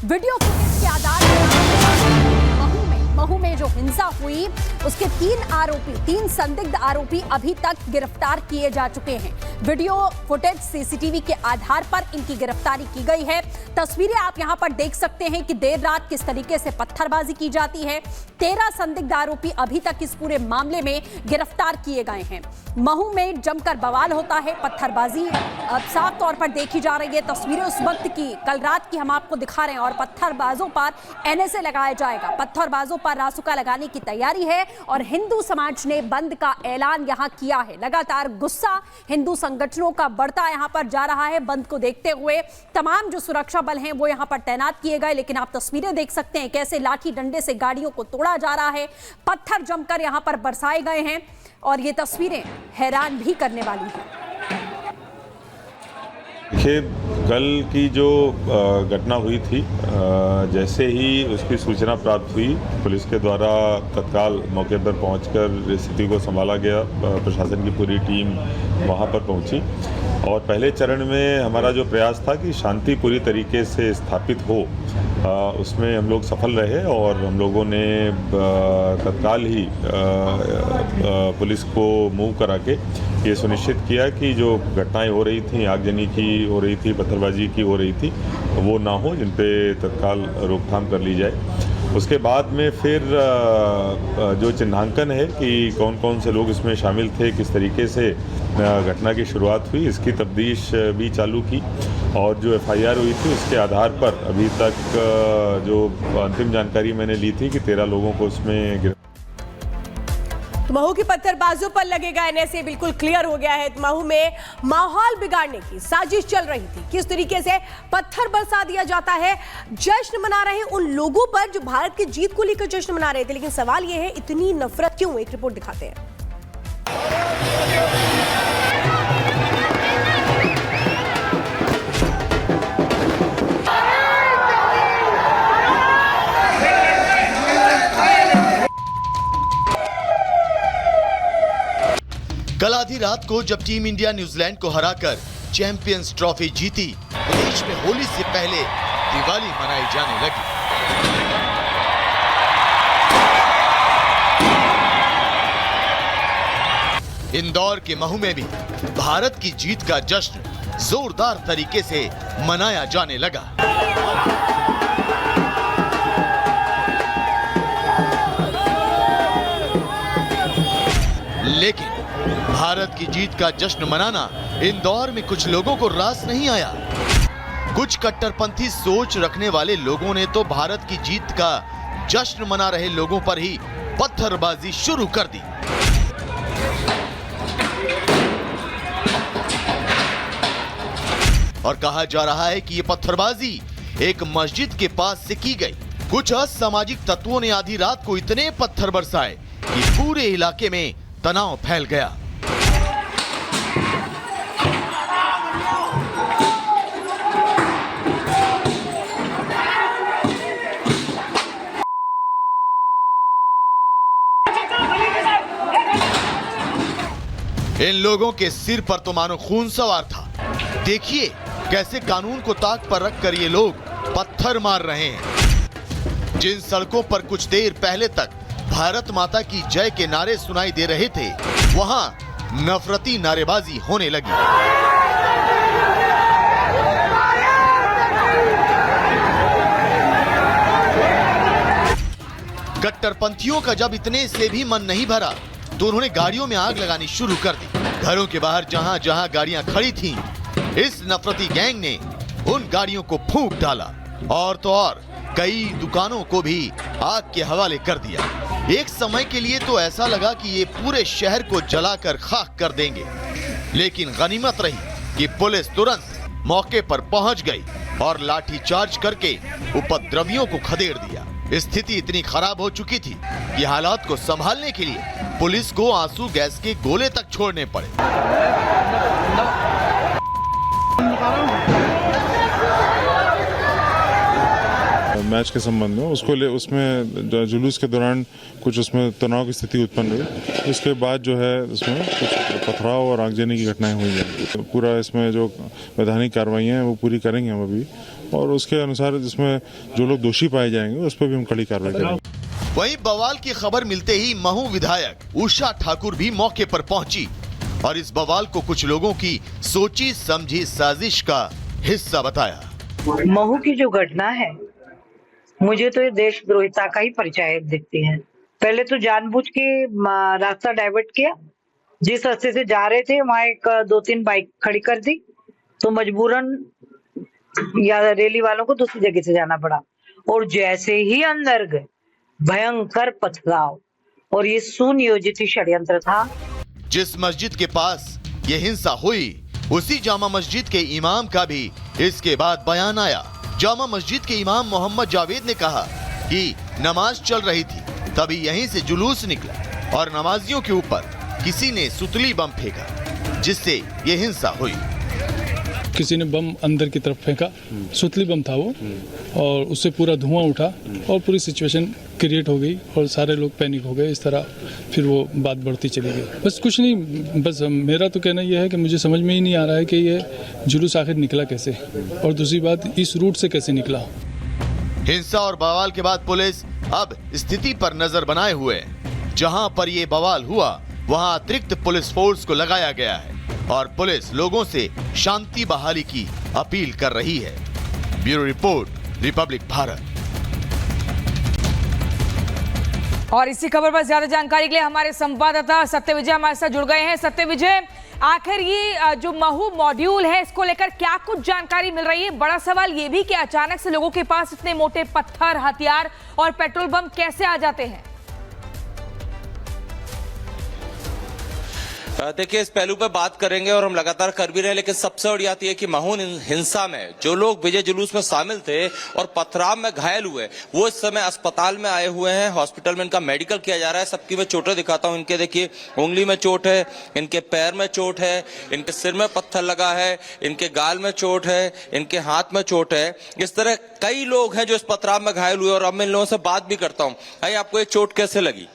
Video footage के आधार पर महू में जो हिंसा हुई उसके तीन संदिग्ध आरोपी अभी तक गिरफ्तार किए जा चुके हैं। वीडियो फुटेज सीसीटीवी के आधार पर इनकी गिरफ्तारी की गई है। तस्वीरें आप यहां पर देख सकते हैं कि देर रात किस तरीके से पत्थरबाजी की जाती है। 13 संदिग्ध आरोपी अभी तक इस पूरे मामले में गिरफ्तार किए गए हैं। महू में जमकर बवाल होता है, पत्थरबाजी साफ तौर पर देखी जा रही है। तस्वीरें उस वक्त की, कल रात की हम आपको दिखा रहे हैं और पत्थरबाजों पर एनएसए लगाया जाएगा। पत्थरबाजों पर रासुका लगाने की तैयारी है और हिंदू समाज ने बंद का ऐलान यहां किया है। लगातार गुस्सा हिंदू संगठनों का बढ़ता यहां पर जा रहा है। बंद को देखते हुए तमाम जो सुरक्षा बल हैं वो यहां पर तैनात किए गए, लेकिन आप तस्वीरें देख सकते हैं कैसे लाठी डंडे से गाड़ियों को तोड़ा जा रहा है, पत्थर जमकर यहां पर बरसाए गए हैं और ये तस्वीरें हैरान भी करने वाली हैं। देखिए, कल की जो घटना हुई थी, जैसे ही उसकी सूचना प्राप्त हुई, पुलिस के द्वारा तत्काल मौके पर पहुंचकर स्थिति को संभाला गया। प्रशासन की पूरी टीम वहां पर पहुंची और पहले चरण में हमारा जो प्रयास था कि शांति पूरी तरीके से स्थापित हो, उसमें हम लोग सफल रहे और हम लोगों ने तत्काल ही पुलिस को मूव करा के ये सुनिश्चित किया कि जो घटनाएं हो रही थी, आगजनी की हो रही थी, पत्थरबाजी की हो रही थी, वो ना हो, जिन पे तत्काल रोकथाम कर ली जाए। उसके बाद में फिर जो चिन्हांकन है कि कौन कौन से लोग इसमें शामिल थे, किस तरीके से घटना की शुरुआत हुई, इसकी तफ्तीश भी चालू की और जो एफआईआर हुई थी उसके आधार पर अभी तक जो अंतिम जानकारी मैंने ली थी कि 13 लोगों को उसमें महू की पत्थरबाजों पर लगेगा एनएसए बिल्कुल क्लियर हो गया है। महू में माहौल बिगाड़ने की साजिश चल रही थी। किस तरीके से पत्थर बरसा दिया जाता है जश्न मना रहे उन लोगों पर जो भारत की जीत को लेकर जश्न मना रहे थे, लेकिन सवाल यह है इतनी नफरत क्यों? एक रिपोर्ट दिखाते हैं। कल आधी रात को जब टीम इंडिया न्यूजीलैंड को हराकर चैंपियंस ट्रॉफी जीती, देश में होली से पहले दिवाली मनाई जाने लगी। इंदौर के महू में भी भारत की जीत का जश्न जोरदार तरीके से मनाया जाने लगा। लेकिन भारत की जीत का जश्न मनाना इंदौर में कुछ लोगों को रास नहीं आया। कुछ कट्टरपंथी सोच रखने वाले लोगों ने तो भारत की जीत का जश्न मना रहे लोगों पर ही पत्थरबाजी शुरू कर दी। और कहा जा रहा है कि ये पत्थरबाजी एक मस्जिद के पास से की गई। कुछ असामाजिक तत्वों ने आधी रात को इतने पत्थर बरसाए कि पूरे इलाके में तनाव फैल गया। इन लोगों के सिर पर तो मानो खून सवार था। देखिए कैसे कानून को ताक पर रखकर ये लोग पत्थर मार रहे हैं। जिन सड़कों पर कुछ देर पहले तक भारत माता की जय के नारे सुनाई दे रहे थे, वहां नफरती नारेबाजी होने लगी। कट्टरपंथियों का जब इतने से भी मन नहीं भरा तो उन्होंने गाड़ियों में आग लगानी शुरू कर दी। घरों के बाहर जहां जहां गाड़ियां खड़ी थीं, इस नफरती गैंग ने उन गाड़ियों को फूंक डाला और तो और कई दुकानों को भी आग के हवाले कर दिया। एक समय के लिए तो ऐसा लगा कि ये पूरे शहर को जलाकर खाक कर देंगे, लेकिन गनीमत रही कि पुलिस तुरंत मौके पर पहुंच गई और लाठीचार्ज करके उपद्रवियों को खदेड़ दिया। स्थिति इतनी खराब हो चुकी थी कि हालात को संभालने के लिए पुलिस को आंसू गैस के गोले तक छोड़ने पड़े। मैच के संबंध में उसमें जुलूस के दौरान कुछ उसमें तनाव की स्थिति उत्पन्न हुई। इसके बाद जो है उसमें कुछ पथराव और आगजनी की घटनाएं हुई हैं। पूरा इसमें जो वैधानिक कार्रवाइयाँ हैं वो पूरी करेंगे हम अभी, और उसके अनुसार जिसमें जो लोग दोषी पाए जाएंगे उस पर भी हम कड़ी कार्रवाई करेंगे। वहीं बवाल की खबर मिलते ही महू विधायक उषा ठाकुर भी मौके पर पहुंची और इस बवाल को कुछ लोगों की सोची समझी साजिश का हिस्सा बताया। महू की जो घटना है मुझे तो ये देशद्रोहिता का ही परिचय दिखती है। पहले तो जानबूझ के रास्ता डाइवर्ट किया, जिस रास्ते से जा रहे थे वहां एक 2-3 बाइक खड़ी कर दी तो मजबूरन या रैली वालों को दूसरी जगह से जाना पड़ा और जैसे ही अंदर गए भयंकर पथराव और ये सुनियोजित षड्यंत्र था। जिस मस्जिद के पास ये हिंसा हुई उसी जामा मस्जिद के इमाम का भी इसके बाद बयान आया। जामा मस्जिद के इमाम मोहम्मद जावेद ने कहा कि नमाज चल रही थी तभी यहीं से जुलूस निकला और नमाजियों के ऊपर किसी ने सुतली बम फेंका जिससे ये हिंसा हुई। किसी ने बम अंदर की तरफ फेंका, सुतली बम था वो, और उससे पूरा धुआं उठा और पूरी सिचुएशन क्रिएट हो गई और सारे लोग पैनिक हो गए। इस तरह फिर वो बात बढ़ती चली गई। बस कुछ नहीं, बस मेरा तो कहना यह है कि मुझे समझ में ही नहीं आ रहा है कि ये जुलूस आखिर निकला कैसे और दूसरी बात इस रूट से कैसे निकला। हिंसा और बवाल के बाद पुलिस अब स्थिति पर नजर बनाए हुए है। जहां पर ये बवाल हुआ वहां अतिरिक्त पुलिस फोर्स को लगाया गया है और पुलिस लोगों से शांति बहाली की अपील कर रही है। Bureau report, Republic Bharat. और इसी खबर पर ज्यादा जानकारी के लिए हमारे संवाददाता सत्य विजय हमारे साथ जुड़ गए हैं। सत्य विजय, आखिर ये जो महू मॉड्यूल है इसको लेकर क्या कुछ जानकारी मिल रही है? बड़ा सवाल ये भी कि अचानक से लोगों के पास इतने मोटे पत्थर, हथियार और पेट्रोल बम कैसे आ जाते हैं? देखिए, इस पहलू पर बात करेंगे और हम लगातार कर भी रहे हैं, लेकिन सबसे बड़ी बात यह कि महू हिंसा में जो लोग विजय जुलूस में शामिल थे और पथराव में घायल हुए वो इस समय अस्पताल में आए हुए हैं। हॉस्पिटल में इनका मेडिकल किया जा रहा है। सबकी मैं चोटें दिखाता हूं। इनके देखिए उंगली में चोट है, इनके पैर में चोट है, इनके सिर में पत्थर लगा है, इनके गाल में चोट है, इनके हाथ में चोट है। इस तरह कई लोग हैं जो इस पथराव में घायल हुए और अब मैं इन लोगों से बात भी करता हूँ। भाई, आपको ये चोट कैसे लगी?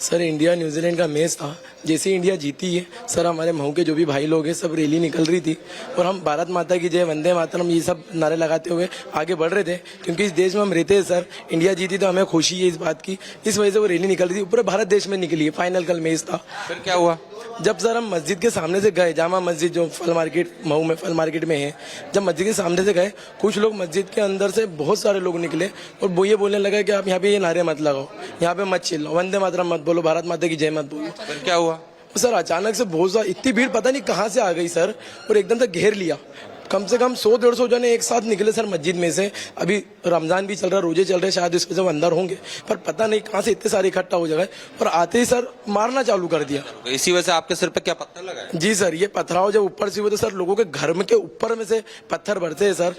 सर, इंडिया न्यूजीलैंड का मैच था। जैसे इंडिया जीती है सर, हमारे महू के जो भी भाई लोग हैं सब रैली निकल रही थी और हम भारत माता की जय, वंदे मातरम ये सब नारे लगाते हुए आगे बढ़ रहे थे, क्योंकि इस देश में हम रहते हैं सर। इंडिया जीती तो हमें खुशी है इस बात की, इस वजह से वो रैली निकल रही थी। पूरे भारत देश में निकली है। फाइनल कल मैच था। फिर क्या हुआ? जब सर हम मस्जिद के सामने से गए, जामा मस्जिद जो फल मार्केट महू में फल मार्केट में है, जब मस्जिद के सामने से गए कुछ लोग मस्जिद के अंदर से बहुत सारे लोग निकले और वो ये बोलने लगा कि आप यहाँ पे ये नारे मत लगाओ, यहाँ पे मत चिल्लाओ, वंदे मातरम मत बोलो, भारत माता की जय मत बोलो। फिर क्या हुआ? सर अचानक से बहुत ज्यादा इतनी भीड़ पता नहीं कहाँ से आ गई सर और एकदम से घेर लिया। कम से कम 100-150 जने एक साथ निकले सर मस्जिद में से। अभी रमजान भी चल रहा है, रोजे चल रहे, शायद इस वजह से अंदर होंगे, पर पता नहीं कहाँ से इतने सारे इकट्ठा हो जाए और आते ही सर मारना चालू कर दिया। इसी वजह से आपके सिर पे क्या पत्थर लगा है? जी सर, ये पथराव जब ऊपर से हुए तो सर लोगों के घर में के ऊपर में से पत्थर भरते हैं सर।